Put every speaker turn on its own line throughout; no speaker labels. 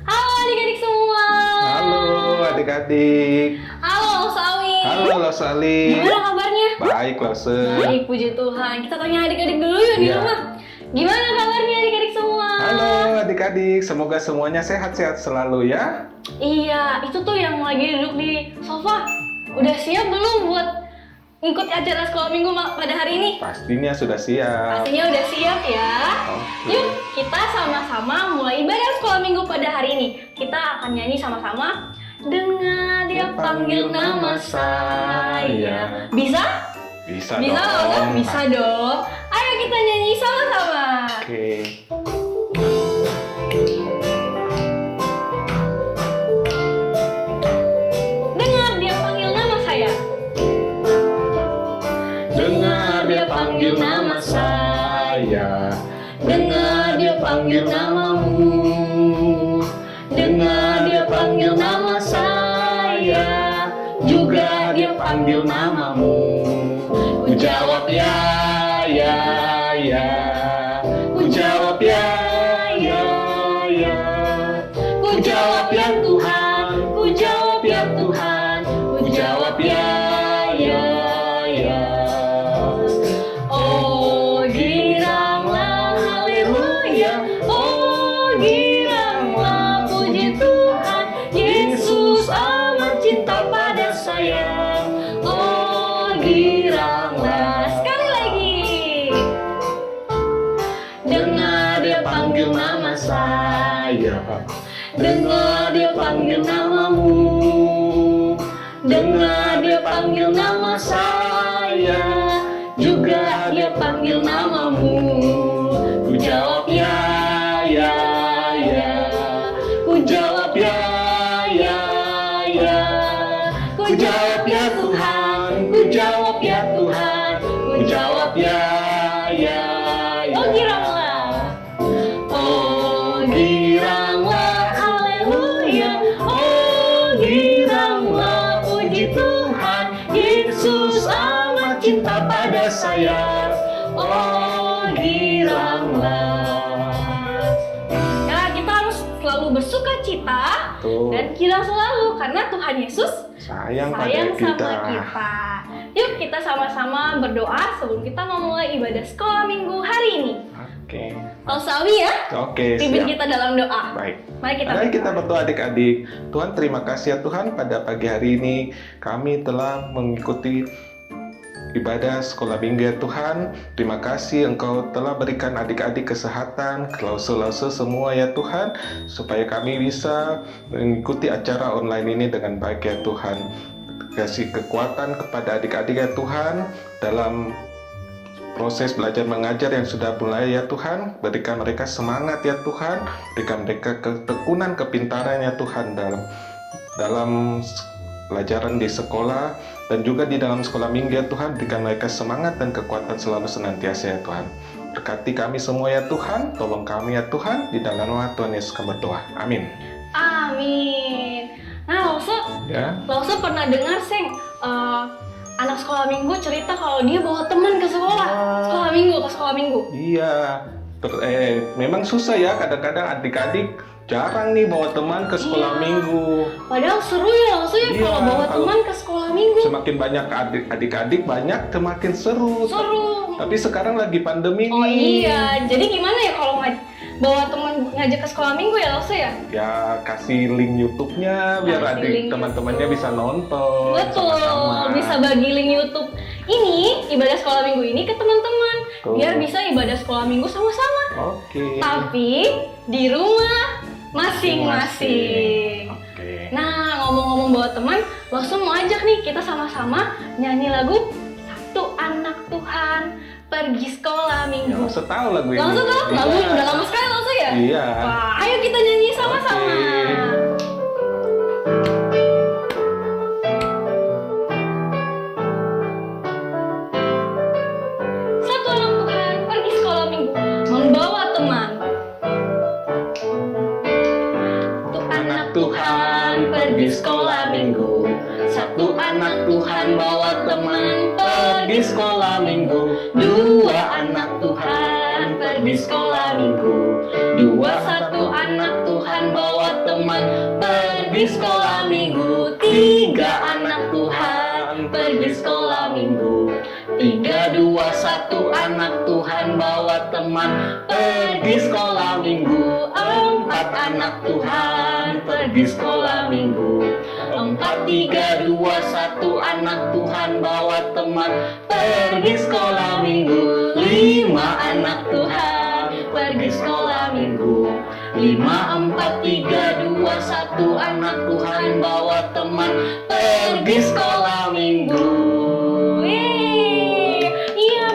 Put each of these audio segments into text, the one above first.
Halo adik-adik semua.
Halo adik-adik.
Halo Sawi.
Halo Losali.
Gimana kabarnya?
Baik Lose.
Baik, puji Tuhan. Kita tanya adik-adik dulu yuk di
Iya.
rumah. Gimana kabarnya adik-adik semua?
Halo adik-adik, semoga semuanya sehat-sehat selalu ya.
Iya, itu tuh yang lagi duduk di sofa. Udah siap belum buat ngikuti acara sekolah minggu pada hari ini?
Pastinya sudah siap.
Pastinya udah siap ya.
Oke.
Yuk, kita sama-sama mulai ibadah sekolah minggu pada hari ini. Kita akan nyanyi sama-sama. Dengar dia panggil nama saya. Bisa?
Bisa
Bisa
dong.
loh, bisa dong. Ayo kita nyanyi sama-sama.
Oke.
Dengar dia panggil nama saya.
Dengar dia panggil nama saya. Dengar dia panggil namamu. Dengar dia panggil nama saya. Juga dia panggil namamu. Ku jawab ya, ya, ya. Ku jawab ya, ya, ya. Ku jawab ya Tuhan. Ku jawab ya Tuhan. Ku jawab ya, ya, ya.
Oh giranglah haleluya. Oh giranglah puji Tuhan. Yesus amat cinta pada saya. Oh giranglah. Sekali lagi.
Dengar dia panggil nama saya. Dengar dia panggil namamu. Dengar dia panggil nama saya. Juga dia panggil namamu. Ku jawab ya, ya, ya. Ku jawab ya, ya, ya. Ku jawab ya Tuhan. Ku jawab ya Tuhan. Ku jawab ya, ya, ya.
Oh giranglah.
Oh giranglah haleluya. Oh giranglah puji Tuhan. Yesus amat cinta pada saya. Oh giranglah.
Ya, kita harus selalu bersuka cita
Tuh.
dan girang selalu karena Tuhan Yesus
Sayang pada
sayang
kita.
sama kita. Yuk kita sama-sama berdoa sebelum kita memulai ibadah sekolah minggu hari ini.
Oke.
Kalau Sawi ya,
Oke,
pimpin
siap.
kita dalam doa.
Baik.
Mari kita
Mari kita berdoa adik-adik. Tuhan terima kasih ya Tuhan pada pagi hari ini kami telah mengikuti ibadah sekolah minggu ya Tuhan. Terima kasih Engkau telah berikan adik-adik kesehatan, lause-lause semua ya Tuhan, supaya kami bisa mengikuti acara online ini dengan baik ya Tuhan. Kasih kekuatan kepada adik-adik ya Tuhan dalam proses belajar mengajar yang sudah mulai ya Tuhan. Berikan mereka semangat ya Tuhan, berikan mereka ketekunan, kepintaran ya Tuhan dalam pelajaran di sekolah dan juga di dalam sekolah minggu ya Tuhan. Berikan mereka semangat dan kekuatan selalu senantiasa ya Tuhan. Berkati kami semua ya Tuhan, tolong kami ya Tuhan, di dalam nama Tuhan Yesus kami berdoa. Amin.
Amin. Nah,
Ya.
Lause pernah dengar Seng, anak sekolah minggu cerita kalau dia bawa teman ke sekolah. Sekolah minggu.
Iya. Memang susah ya kadang-kadang adik-adik jarang nih bawa teman ke sekolah
Iya.
minggu.
Padahal seru ya Lause ya
Iya,
kalau bawa
kalau-
teman ke sekolah minggu.
Semakin banyak adik-adik banyak, semakin seru.
Seru.
Tapi sekarang lagi pandemi
Oh
nih.
iya, jadi gimana ya kalau bawa teman ngajak ke sekolah minggu ya Lause ya?
Ya kasih link YouTube-nya biar
Kasih
adik
link
teman-temannya
YouTube.
bisa nonton
Betul,
sama-sama.
bisa bagi link YouTube ini ibadah sekolah minggu ini ke teman-teman
Betul.
biar bisa ibadah sekolah minggu sama-sama.
Oke.
Tapi di rumah masing-masing.
Oke.
Nah, ngomong-ngomong bawa teman, langsung mau ajak nih kita sama-sama nyanyi lagu Satu Anak Tuhan Pergi Sekolah
Ya,
Minggu.
langsung tahu lagu ini.
Langsung tahu? Lagu
Iya.
udah lama sekali langsung ya?
Iya.
Wah, ayo kita nyanyi sama-sama.
Oke.
Satu anak Tuhan pergi sekolah minggu membawa teman. Satu anak Tuhan pergi sekolah minggu. Satu anak Tuhan bawa teman pergi sekolah minggu.
minggu. Dua anak Tuhan pergi sekolah minggu. Dua satu anak Tuhan bawa teman pergi sekolah minggu. Tiga anak Tuhan pergi sekolah minggu. Tiga, dua, satu anak Tuhan bawa teman pergi sekolah minggu. Empat anak Tuhan pergi sekolah minggu. Empat, tiga, dua, satu anak Tuhan bawa teman pergi sekolah minggu. Lima anak Tuhan pergi sekolah minggu. Lima, empat, tiga, dua, satu anak Tuhan bawa teman pergi sekolah minggu.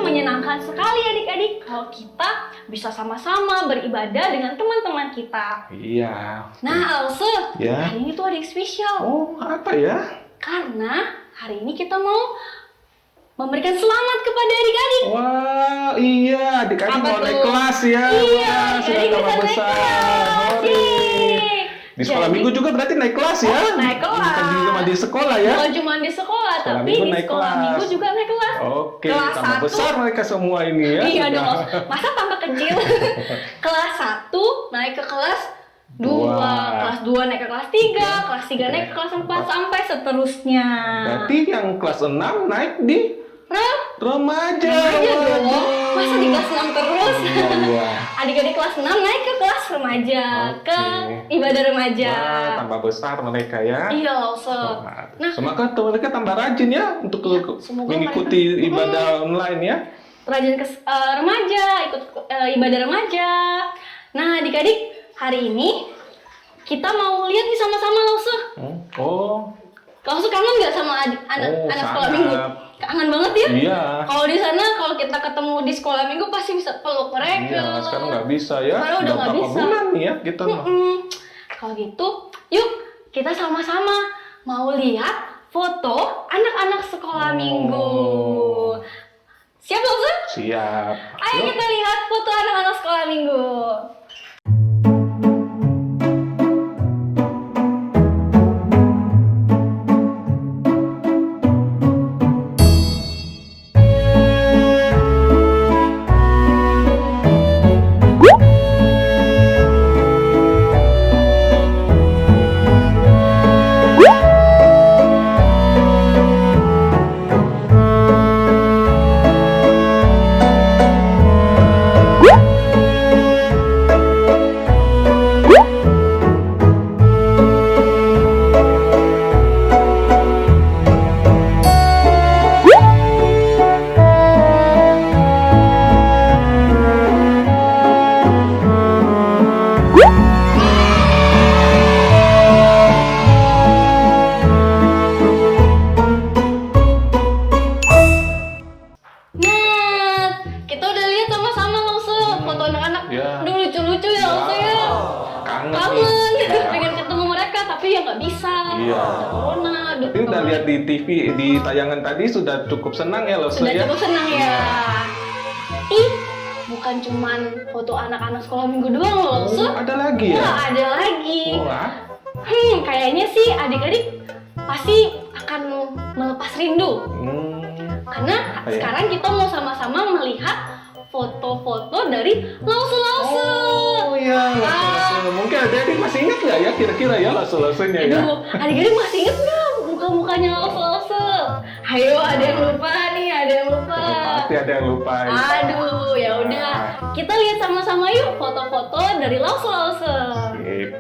Menyenangkan sekali adik-adik kalau kita bisa sama-sama beribadah dengan teman-teman kita.
Iya.
Nah, Alse,
Ya.
hari ini tuh ada yang spesial.
Oh, apa ya?
Karena hari ini kita mau memberikan selamat kepada adik-adik.
Wah, iya, adik-adik
Apa
mau naik
tuh?
kelas ya.
Iya,
Wah, sudah
adik-adik
tambah
bisa naik
besar.
kelas.
Hore.
Yeay.
Di sekolah
Jadi-
minggu juga berarti naik kelas ya?
Oh, naik kelas.
Bukan cuma di sekolah ya?
Bukan cuma di sekolah,
Sekolah
tapi
minggu
di
naik
sekolah
kelas.
minggu juga naik kelas.
Oke,
Kelas
tambah
1.
besar mereka semua ini ya.
Iya
sudah.
dong, masa tambah kecil? Kelas 1 naik ke kelas 2,
Dua.
kelas 2 naik ke kelas 3, kelas 3 naik ke kelas 4, sampai seterusnya.
Berarti yang kelas 6 naik di remaja.
Remaja dong,
Waduh.
masa di kelas 6 terus?
Iya, iya.
Adik-adik kelas 6 naik ke kelas remaja, ke
Oke.
ibadah remaja.
Wah, tambah besar mereka ya.
Iya loh, Sob. Nah,
Semoga mereka tambah rajin ya untuk
semoga
mengikuti
mereka-
ibadah online ya.
rajin ke remaja, ikut ibadah remaja. Nah, adik-adik, hari ini kita mau lihat nih sama-sama Lause.
Oh,
Lause kangen nggak sama anak sekolah
sangat.
minggu? Kangen banget ya?
Iya.
Kalau di sana, kalau kita ketemu di sekolah minggu pasti bisa peluk mereka.
Iya, sekarang nggak bisa ya.
Sekarang udah nggak
berapa
bisa.
bulan nih ya kita.
Kalau gitu, yuk kita sama-sama mau lihat foto anak-anak sekolah minggu. Siap Lause?
Siap.
Ayo
Yuk.
kita lihat foto anak-anak sekolah minggu. Nah, kita udah lihat sama-sama Lause foto anak-anak.
Ya.
Aduh, lucu-lucu ya Lause ya.
Kangen.
Kangen,
Iya.
pengen ketemu mereka tapi ya nggak bisa.
Iya.
Ada corona, aduh.
Tapi udah lihat di TV di tayangan tadi sudah cukup senang ya loh
Sudah
ya.
cukup senang ya. Ih, bukan cuman foto anak-anak sekolah minggu doang loh Lause.
Ada lagi ya?
Wah, ada lagi.
Wah.
Kayaknya sih adik-adik pasti akan melepas rindu. Karena
Apa ya?
sekarang kita mau sama-sama melihat foto-foto dari Lause-Lause.
Oh iya, lase-lase. Mungkin adik-adik masih ingat nggak ya kira-kira ya lase-lasenya ya?
Aduh, adik-adik masih inget nggak muka-mukanya Lause-Lase? Ayo, ada yang lupa nih, ada yang lupa.
Pasti ada yang lupa. Ya.
Aduh, ya udah. Kita lihat sama-sama yuk foto-foto dari Lause-Lause.
Sip.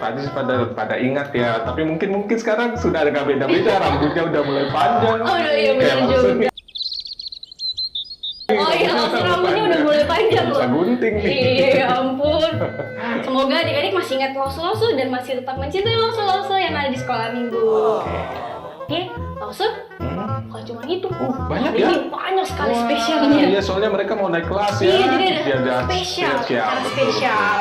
tadi pada ingat ya, tapi mungkin sekarang sudah agak beda-beda, rambutnya udah mulai panjang.
Oh iya benar
Kayak langsung
juga. Oh iya, langsung rambutnya udah mulai panjang
bisa
loh.
gunting nih.
Iya ampun. Semoga adik-adik masih ingat Lause dan masih tetap mencintai Lause yang ada di sekolah minggu. Oke, Lause, kalau cuma itu.
Banyak
hari
ya?
ini banyak sekali spesialnya.
Iya, soalnya mereka mau naik kelas ya.
Iya, jadi ada
spesial.
cara
betul.
spesial.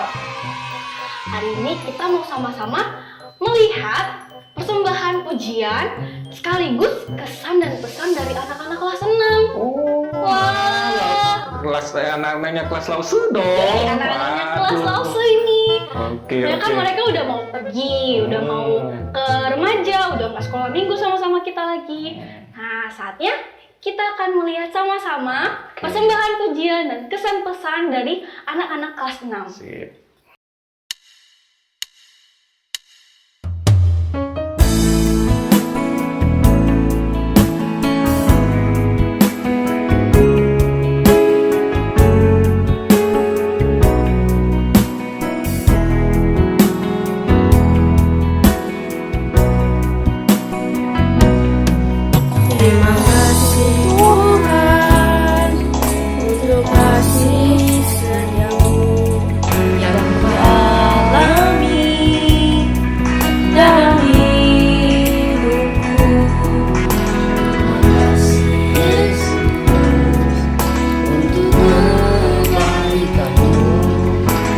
Hari ini kita mau sama-sama melihat persembahan pujian sekaligus kesan dan pesan dari anak-anak kelas 6.
Oh.
Wah.
Kelas anak-anaknya kelas Lause dong.
Jadi anak-anaknya kelas Lause ini.
Oke.
Kan mereka udah mau pergi, udah mau ke remaja, udah nggak sekolah minggu sama-sama kita lagi. Nah, saatnya kita akan melihat sama-sama persembahan pujian dan kesan pesan dari anak-anak kelas 6.
Sip.
Terima kasih Tuhan untuk kasih setiamu yang ku alami dalam hidupku. Terima kasih Yesus untuk kebaikanmu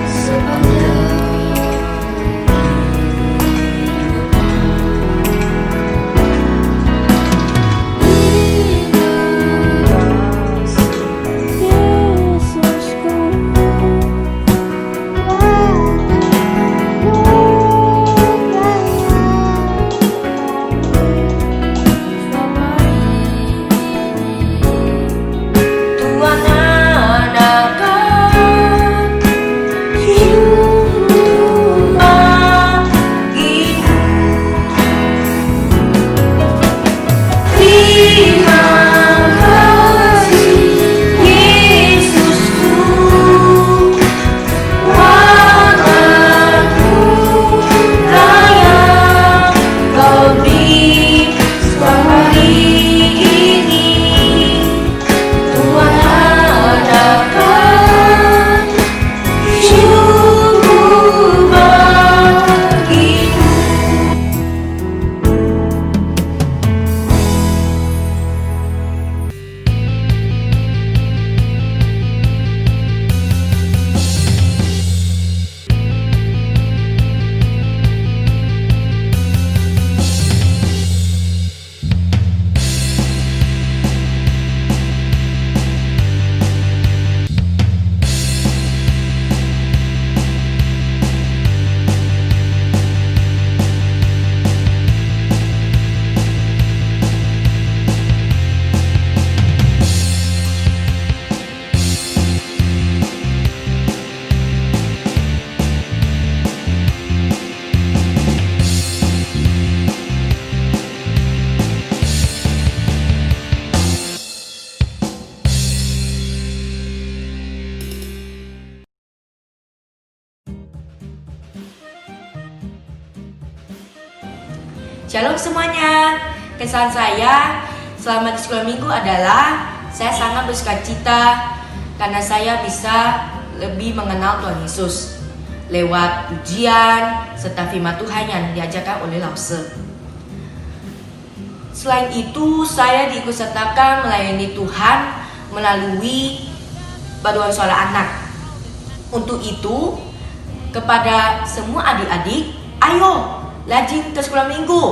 sepanjang Tuhan adakan hidup bagiku. Terima kasih Yesusku, wajahku yang kau beri selama ini. Tuhan adakan hidup bagiku. Shalom semuanya. Kesan saya selama di sekolah minggu adalah saya sangat bersukacita karena saya bisa lebih mengenal Tuhan Yesus lewat pujian serta firman Tuhan yang diajarkan oleh Lause. Selain itu, saya diikutsertakan melayani Tuhan melalui paduan suara anak. Untuk itu, kepada semua adik-adik, ayo rajin ke sekolah minggu.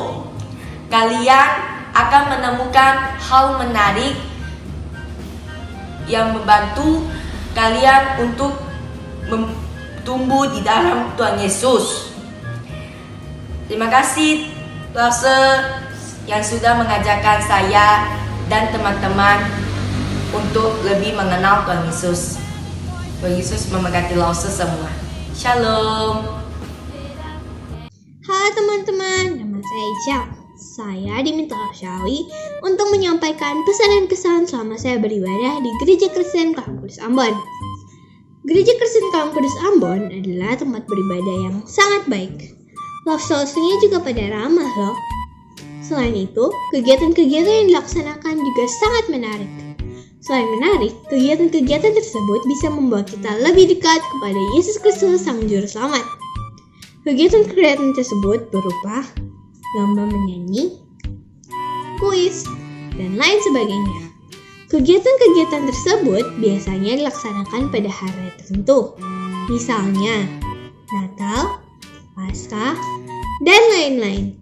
Kalian akan menemukan hal menarik yang membantu kalian untuk tumbuh di dalam Tuhan Yesus. Terima kasih Lause yang sudah mengajarkan saya dan teman-teman untuk lebih mengenal Tuhan Yesus. Tuhan Yesus memberkati Lause semua. Shalom.
Halo teman-teman, nama saya Ica. Saya diminta Syawi untuk menyampaikan pesan dan kesan selama saya beribadah di Gereja Kristen Kalam Kudus Ambon. Gereja Kristen Kalam Kudus Ambon adalah tempat beribadah yang sangat baik. Love Socialnya juga pada ramah loh. Selain itu, kegiatan-kegiatan yang dilaksanakan juga sangat menarik. Selain menarik, kegiatan-kegiatan tersebut bisa membawa kita lebih dekat kepada Yesus Kristus Sang Juru Selamat. Kegiatan-kegiatan tersebut berupa lomba menyanyi, kuis, dan lain sebagainya. Kegiatan-kegiatan tersebut biasanya dilaksanakan pada hari tertentu, misalnya Natal, Paskah, dan lain-lain.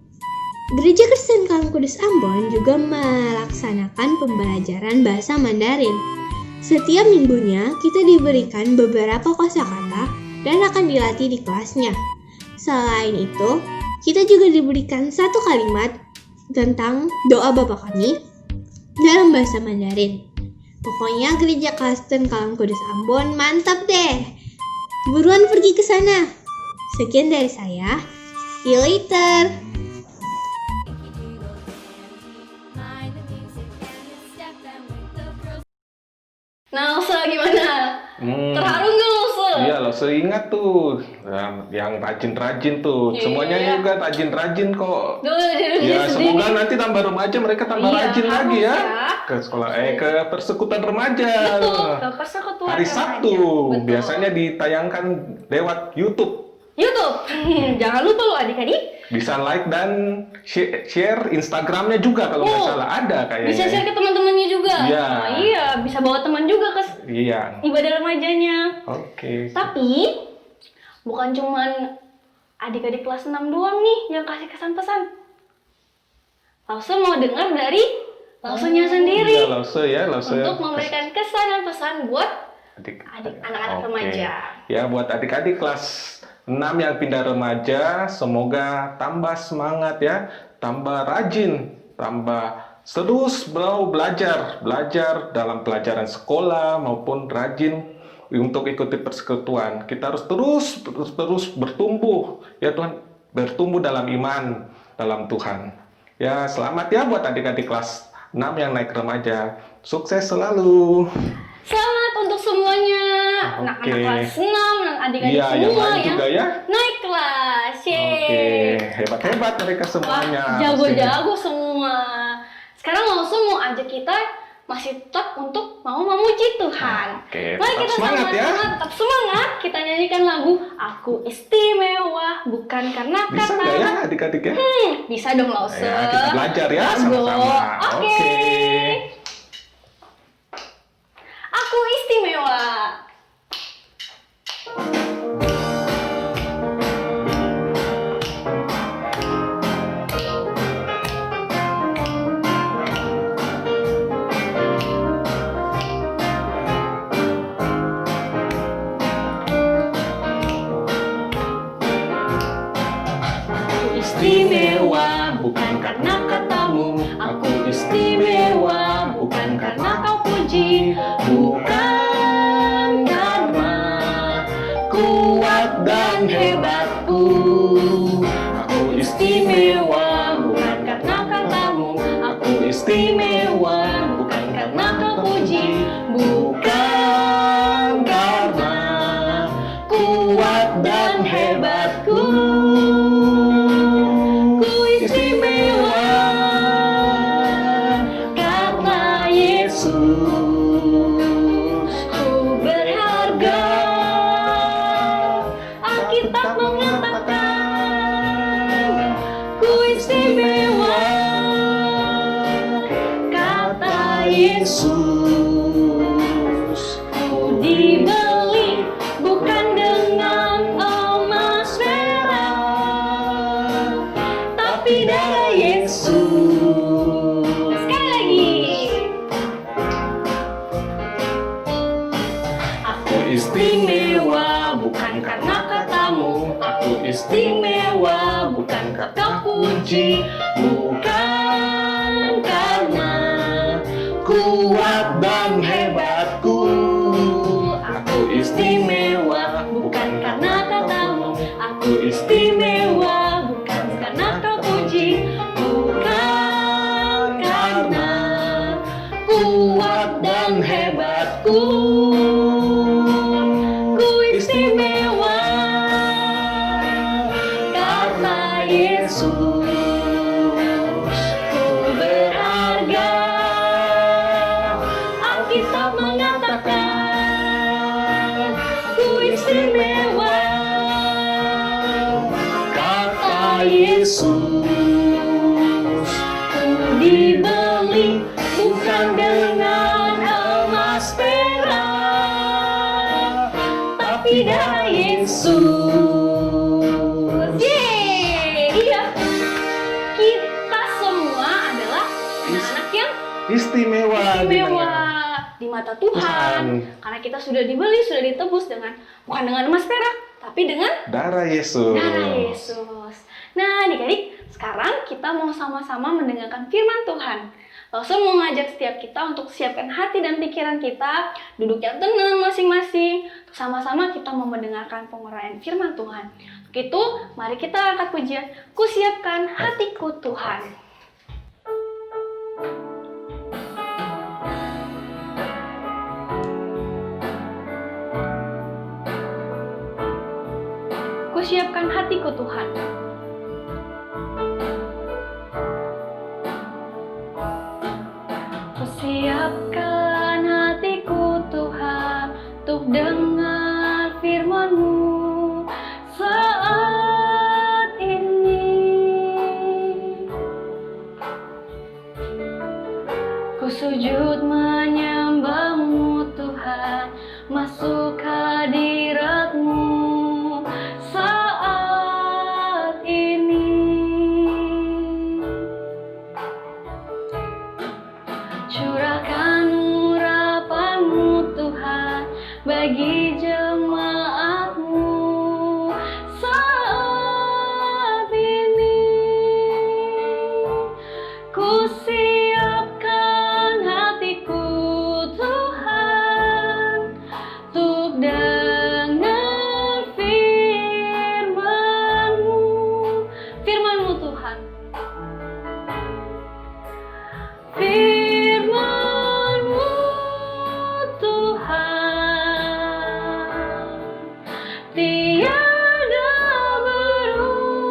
Gereja Kristen Kalang Kudus Ambon juga melaksanakan pembelajaran bahasa Mandarin. Setiap minggunya kita diberikan beberapa kosakata dan akan dilatih di kelasnya. Selain itu, kita juga diberikan satu kalimat tentang doa Bapa Kami dalam bahasa Mandarin. Pokoknya Gereja Kristen Kalang Kudus Ambon mantap deh. Buruan pergi ke sana. Sekian dari saya. See you later.
Nah, Lause gimana? Terharu nggak Lause?
Iya, Lause ingat tuh yang rajin-rajin tuh.
Iya.
Semuanya juga rajin-rajin kok.
Dulu
Ya, semoga nanti tambah remaja mereka tambah
Iya,
rajin lagi ya.
harus
Ke sekolah ke persekutuan remaja.
Betul, ke persekutuan
Hari
remaja.
Sabtu
Betul.
biasanya ditayangkan lewat YouTube.
YouTube. Jangan lupa loh adik-adik.
Bisa like dan share Instagramnya juga kalau nggak salah ada kayaknya.
Bisa share ke teman-temannya juga.
Iya.
Nah, iya, bisa bawa teman juga ke
Iya.
ibadah remajanya.
Oke.
Tapi bukan cuman adik-adik kelas 6 doang nih yang kasih kesan-pesan. Lause mau dengar dari Lausenya sendiri
Iya, Lause ya, Lause.
untuk memberikan kesan dan pesan buat anak-anak
Oke.
remaja.
Ya, buat adik-adik kelas 6 yang pindah remaja, semoga tambah semangat ya, tambah rajin, tambah terus belajar dalam pelajaran sekolah maupun rajin untuk ikuti persekutuan. Kita harus terus bertumbuh ya Tuhan, bertumbuh dalam iman dalam Tuhan. Ya, selamat ya buat adik-adik kelas 6 yang naik remaja. Sukses selalu.
Selamat untuk semuanya, anak-anak
Oke.
kelas 6 dan adik-adik
Iya, yang
semua
lain
yang
juga ya.
naik kelas. Yeay.
Oke, hebat-hebat mereka
Wah,
semuanya.
jago-jago semua. Sekarang langsung mau ajak kita masih tetap untuk mau memuji Tuhan.
Oke,
Mari
tetap
kita
semangat ya.
sama-sama tetap semangat. Kita nyanyikan lagu Aku Istimewa bukan karena
Bisa
kata.
nggak ya adik-adik ya?
Bisa dong Lause.
Ya, kita belajar ya
Lagu.
sama-sama.
Oke. Aku istimewa. Aku istimewa bukan karena katamu. Aku istimewa bukan karena kau puji. Bukan karena kuat dan hebatku. Aku istimewa bukan karena katamu. Aku istimewa bukan karena kau puji. Bukan karena kuat dan hebatku. Ku istimewa karena Yesus. Ku berharga. Alkitab mengatakan ku istimewa. Kata Yesus. Ku dibeli bukan dengan emas perak, tapi darah Yesus. Sekali lagi. Aku istimewa bukan karena katamu. Aku istimewa bukan kata puji. Bukan karena kuat dan hebatku. Aku istimewa bukan karena katamu. Aku istimewa bukan karena kau puji. Bukan karena kuat dan hebatku. Ku istimewa karena ku berharga. Alkitab mengatakan ku istimewa. Kata Yesus, ku dibeli bukan dengan emas perak, tapi darah Yesus. Yeay, iya. Kita semua adalah anak-anak yang
Istimewa.
istimewa di mata Tuhan. Karena kita sudah dibeli, sudah ditebus bukan dengan emas perak, tapi dengan
Darah Yesus.
darah Yesus. Nah, adik-adik, sekarang kita mau sama-sama mendengarkan firman Tuhan. Langsung mau ngajak setiap kita untuk siapkan hati dan pikiran kita, duduk yang tenang masing-masing. Sama-sama kita mau mendengarkan penguraian firman Tuhan. Untuk itu, mari kita angkat pujian, ku siapkan hatiku Tuhan. Ku siapkan hatiku Tuhan. Ku siapkan hatiku Tuhan untuk dengar firman-Mu saat ini. Ku sujud menyembah-Mu Tuhan, masuk hadirat-Mu saat ini. Curahkan urapan-Mu Tuhan bagi jemaat-Mu saat ini. Ku siapkan hatiku Tuhan untuk dengar firman-Mu. Firman-Mu Tuhan. Firman-Mu Tuhan tiada berubah.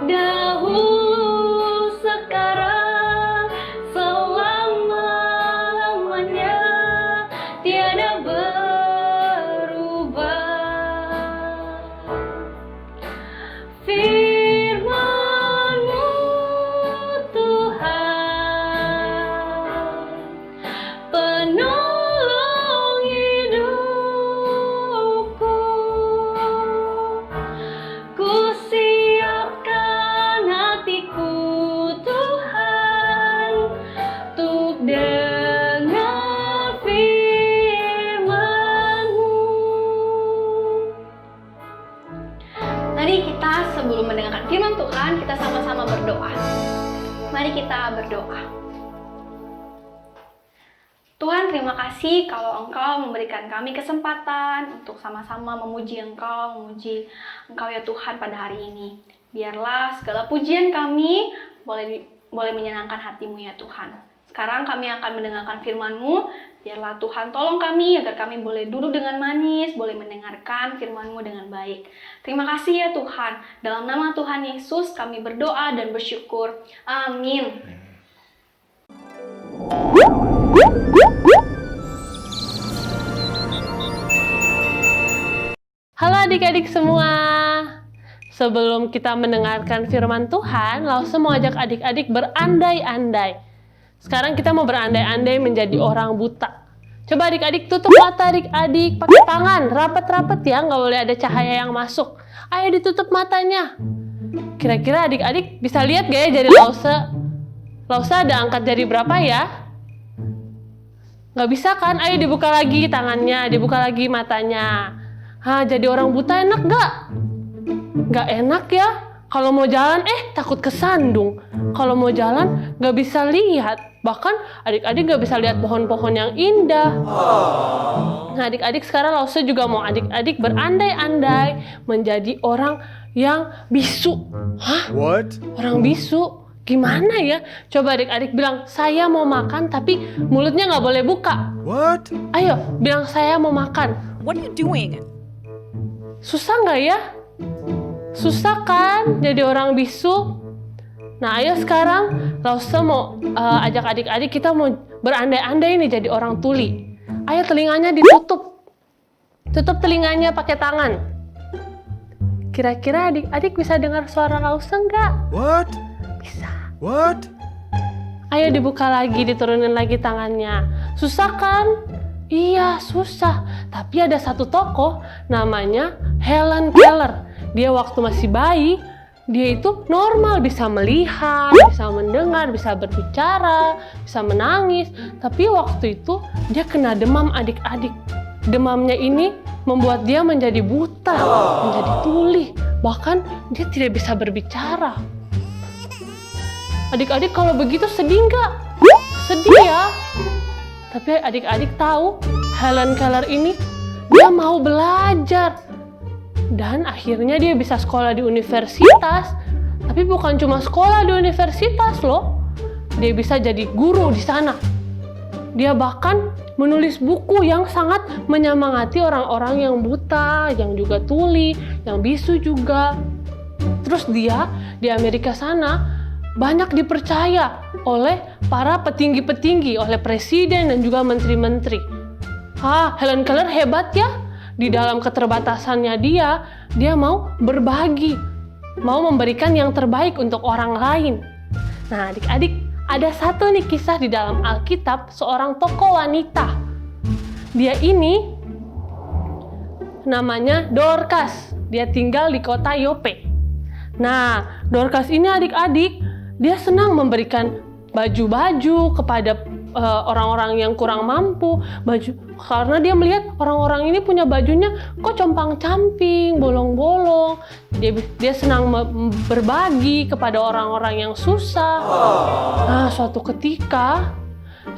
Dahulu, sekarang, selama-lamanya tiada berubah. Firman-Mu Tuhan, penolong hidupku. Ku siapkan hatiku Tuhan untuk dengar firman-Mu. Mari kita sebelum mendengarkan firman Tuhan, kita sama-sama berdoa. Mari kita berdoa. Tuhan, terima kasih kalau Engkau memberikan kami kesempatan untuk sama-sama memuji Engkau ya Tuhan pada hari ini. Biarlah segala pujian kami boleh menyenangkan hati-Mu ya Tuhan. Sekarang kami akan mendengarkan firman-Mu. Biarlah Tuhan tolong kami agar kami boleh duduk dengan manis, boleh mendengarkan firman-Mu dengan baik. Terima kasih ya Tuhan. Dalam nama Tuhan Yesus kami berdoa dan bersyukur. Amin.
Halo adik-adik semua. Sebelum kita mendengarkan firman Tuhan, langsung mau ajak adik-adik berandai-andai. Sekarang kita mau berandai-andai menjadi orang buta. Coba adik-adik tutup mata adik-adik, pakai tangan, rapat-rapat ya, nggak boleh ada cahaya yang masuk. Ayo ditutup matanya. Kira-kira adik-adik bisa lihat gak ya jari Lause? Lause ada angkat jari berapa ya? Nggak bisa kan? Ayo dibuka lagi tangannya, dibuka lagi matanya. Jadi orang buta enak gak? Gak enak ya. Kalau mau jalan, takut kesandung. Kalau mau jalan, gak bisa lihat. Bahkan adik-adik gak bisa lihat pohon-pohon yang indah. Nah adik-adik sekarang Lause juga mau adik-adik berandai-andai menjadi orang yang bisu. Hah?
What?
Orang bisu? Gimana ya? Coba adik-adik bilang, saya mau makan tapi mulutnya nggak boleh buka.
What?
Ayo, bilang saya mau makan.
What are you doing?
Susah nggak ya? Susah kan jadi orang bisu? Nah, ayo sekarang Lause mau ajak adik-adik kita mau berandai-andai nih jadi orang tuli. Ayo telinganya ditutup. Tutup telinganya pakai tangan. Kira-kira adik-adik bisa dengar suara Lause nggak?
What?
Bisa.
What?
Ayo dibuka lagi, diturunin lagi tangannya. Susah kan? Iya, susah. Tapi ada satu tokoh namanya Helen Keller. Dia waktu masih bayi, dia itu normal, bisa melihat, bisa mendengar, bisa berbicara, bisa menangis. Tapi waktu itu dia kena demam adik-adik. Demamnya ini membuat dia menjadi buta, menjadi tuli. Bahkan dia tidak bisa berbicara. Adik-adik kalau begitu sedih nggak? Sedih ya. Tapi adik-adik tahu Helen Keller ini dia mau belajar. Dan akhirnya dia bisa sekolah di universitas. Tapi bukan cuma sekolah di universitas loh. Dia bisa jadi guru di sana. Dia bahkan menulis buku yang sangat menyemangati orang-orang yang buta, yang juga tuli, yang bisu juga. Terus dia di Amerika sana banyak dipercaya oleh para petinggi-petinggi, oleh presiden dan juga menteri-menteri. Helen Keller hebat ya. Di dalam keterbatasannya dia mau berbagi, mau memberikan yang terbaik untuk orang lain. Nah, adik-adik, ada satu nih kisah di dalam Alkitab, seorang tokoh wanita. Dia ini namanya Dorcas. Dia tinggal di kota Yope. Nah, Dorcas ini adik-adik, dia senang memberikan baju-baju kepada orang-orang yang kurang mampu, karena dia melihat orang-orang ini punya bajunya kok compang-camping, bolong-bolong. Dia senang berbagi kepada orang-orang yang susah. Nah, suatu ketika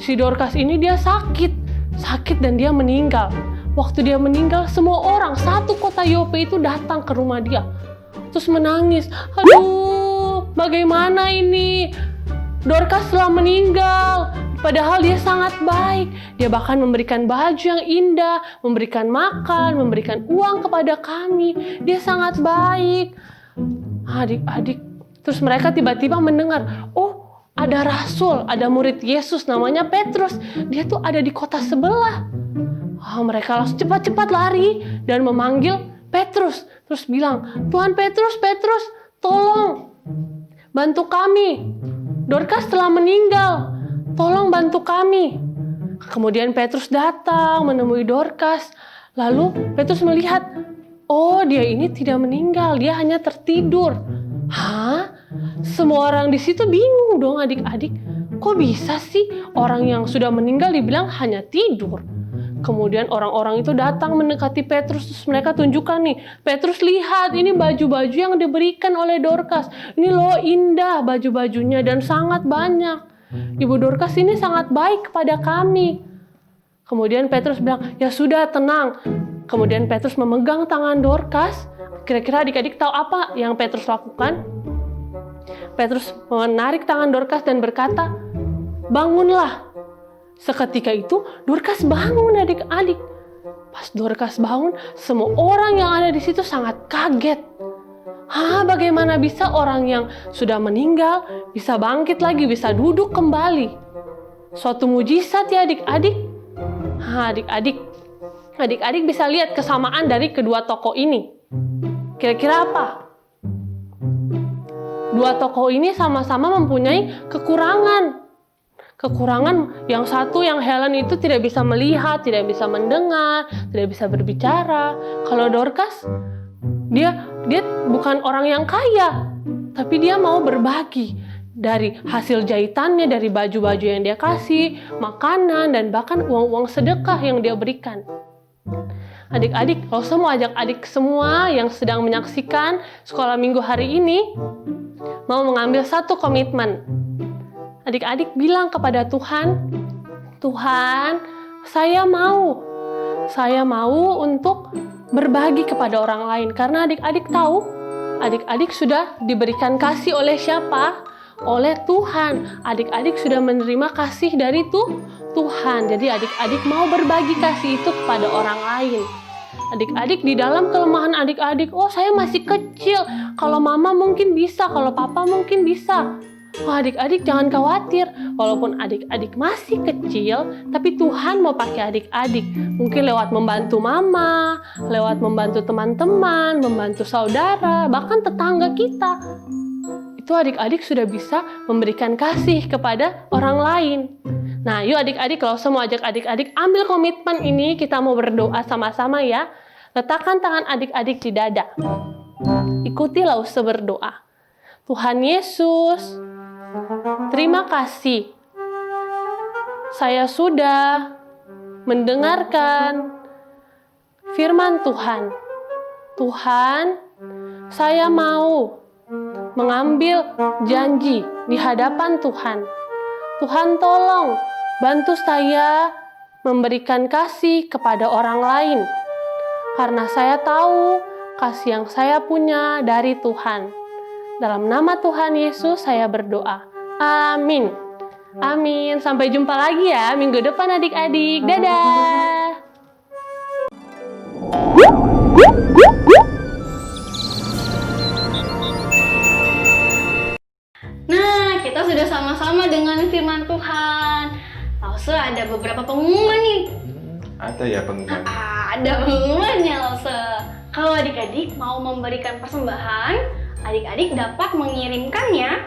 si Dorcas ini dia sakit dan dia meninggal. Waktu dia meninggal, semua orang satu kota Yope itu datang ke rumah dia, terus menangis. Aduh, bagaimana ini? Dorcas telah meninggal. Padahal dia sangat baik. Dia bahkan memberikan baju yang indah, memberikan makan, memberikan uang kepada kami. Dia sangat baik. Adik-adik, terus mereka tiba-tiba mendengar, oh, ada rasul, ada murid Yesus namanya Petrus. Dia tuh ada di kota sebelah. Mereka langsung cepat-cepat lari dan memanggil Petrus. Terus bilang, Tuhan Petrus, tolong bantu kami. Dorcas telah meninggal. Tolong bantu kami. Kemudian Petrus datang menemui Dorcas. Lalu Petrus melihat, oh, dia ini tidak meninggal, dia hanya tertidur. Semua orang di situ bingung dong adik-adik. Kok bisa sih orang yang sudah meninggal dibilang hanya tidur? Kemudian orang-orang itu datang mendekati Petrus, terus mereka tunjukkan nih, Petrus lihat ini baju-baju yang diberikan oleh Dorcas. Ini loh indah baju-bajunya dan sangat banyak. Ibu Dorcas ini sangat baik kepada kami. Kemudian Petrus bilang, ya sudah tenang. Kemudian Petrus memegang tangan Dorcas. Kira-kira adik-adik tahu apa yang Petrus lakukan? Petrus menarik tangan Dorcas dan berkata, bangunlah. Seketika itu Dorcas bangun adik-adik. Pas Dorcas bangun, semua orang yang ada di situ sangat kaget. Bagaimana bisa orang yang sudah meninggal bisa bangkit lagi, bisa duduk kembali? Suatu mujizat ya adik-adik. Adik-adik bisa lihat kesamaan dari kedua tokoh ini. Kira-kira apa? Dua tokoh ini sama-sama mempunyai kekurangan. Kekurangan yang satu, yang Helen itu tidak bisa melihat, tidak bisa mendengar, tidak bisa berbicara. Kalau Dorcas, dia bukan orang yang kaya, tapi dia mau berbagi dari hasil jahitannya, dari baju-baju yang dia kasih, makanan, dan bahkan uang-uang sedekah yang dia berikan. Adik-adik, Lause mau ajak adik semua yang sedang menyaksikan sekolah minggu hari ini mau mengambil satu komitmen. Adik-adik bilang kepada Tuhan, Tuhan, saya mau untuk berbagi kepada orang lain. Karena adik-adik tahu, adik-adik sudah diberikan kasih oleh siapa? oleh Tuhan. Adik-adik sudah menerima kasih dari Tuhan. Jadi adik-adik mau berbagi kasih itu kepada orang lain. Adik-adik di dalam kelemahan adik-adik, oh saya masih kecil, kalau mama mungkin bisa, kalau papa mungkin bisa. Oh, adik-adik jangan khawatir, walaupun adik-adik masih kecil, tapi Tuhan mau pakai adik-adik. Mungkin lewat membantu mama, lewat membantu teman-teman, membantu saudara, bahkan tetangga kita. Itu adik-adik sudah bisa memberikan kasih kepada orang lain. Nah, yuk adik-adik, kalau saya mau ajak adik-adik ambil komitmen ini, kita mau berdoa sama-sama ya. Letakkan tangan adik-adik di dada. Ikutilah Ustaz berdoa. Tuhan Yesus, terima kasih. Saya sudah mendengarkan firman Tuhan. Tuhan, saya mau mengambil janji di hadapan Tuhan. Tuhan tolong bantu saya memberikan kasih kepada orang lain. Karena saya tahu kasih yang saya punya dari Tuhan. Dalam nama Tuhan Yesus saya berdoa. Amin. Amin. Sampai jumpa lagi ya minggu depan adik-adik. Dadah.
Nah, kita sudah sama-sama dengan firman Tuhan. Lause ada beberapa pengumuman nih.
Ada ya pengumuman.
Ada pengumumannya Lause. Kalau adik-adik mau memberikan persembahan, adik-adik dapat mengirimkannya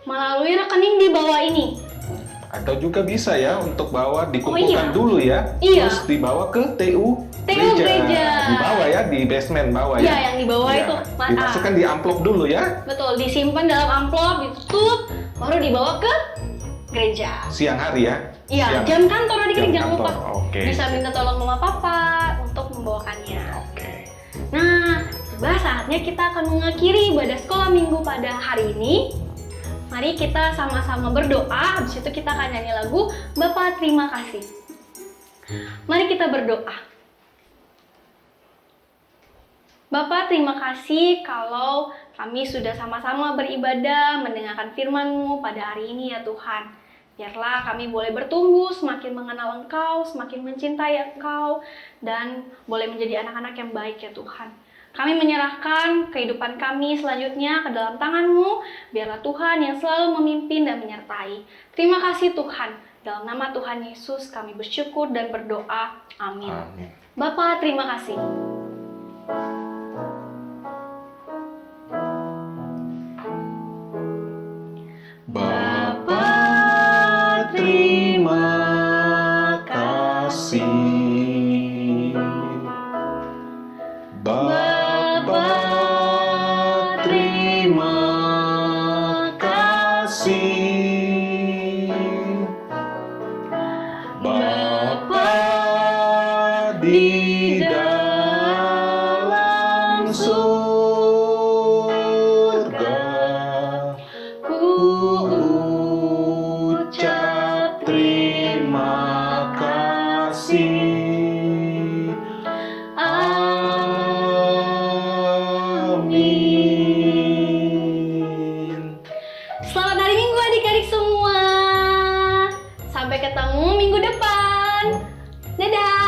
melalui rekening di bawah ini.
Atau juga bisa ya untuk bawa dikumpulkan dulu ya.
Iya.
Terus dibawa ke TU
gereja.
Di bawah ya, di basement bawah
Iya,
ya.
yang di bawah
Iya.
itu.
Dimasukkan di amplop dulu ya.
Betul, disimpan dalam amplop, ditutup, baru dibawa ke gereja.
Siang hari ya.
Iya,
Siang.
jam kantor adik-adik
Jam
jangan lupa.
kantor, oke.
Bisa minta tolong mama papa untuk membawakannya.
Oke.
Nah, tiba saatnya kita akan mengakhiri ibadah sekolah minggu pada hari ini. Mari kita sama-sama berdoa, habis itu kita akan nyanyi lagu Bapa Terima Kasih. Mari kita berdoa. Bapa terima kasih kalau kami sudah sama-sama beribadah mendengarkan firman-Mu pada hari ini ya Tuhan. Biarlah kami boleh bertumbuh, semakin mengenal Engkau, semakin mencintai Engkau, dan boleh menjadi anak-anak yang baik ya Tuhan. Kami menyerahkan kehidupan kami selanjutnya ke dalam tangan-Mu, biarlah Tuhan yang selalu memimpin dan menyertai. Terima kasih Tuhan, dalam nama Tuhan Yesus kami bersyukur dan berdoa. Amin.
Amin.
Bapa terima kasih.
Bapa terima kasih. Bapa terima kasih. Bapa di dalam surga, ucap terima kasih. Amin.
Selamat hari Minggu adik-adik semua. Sampai ketemu minggu depan. Dadah.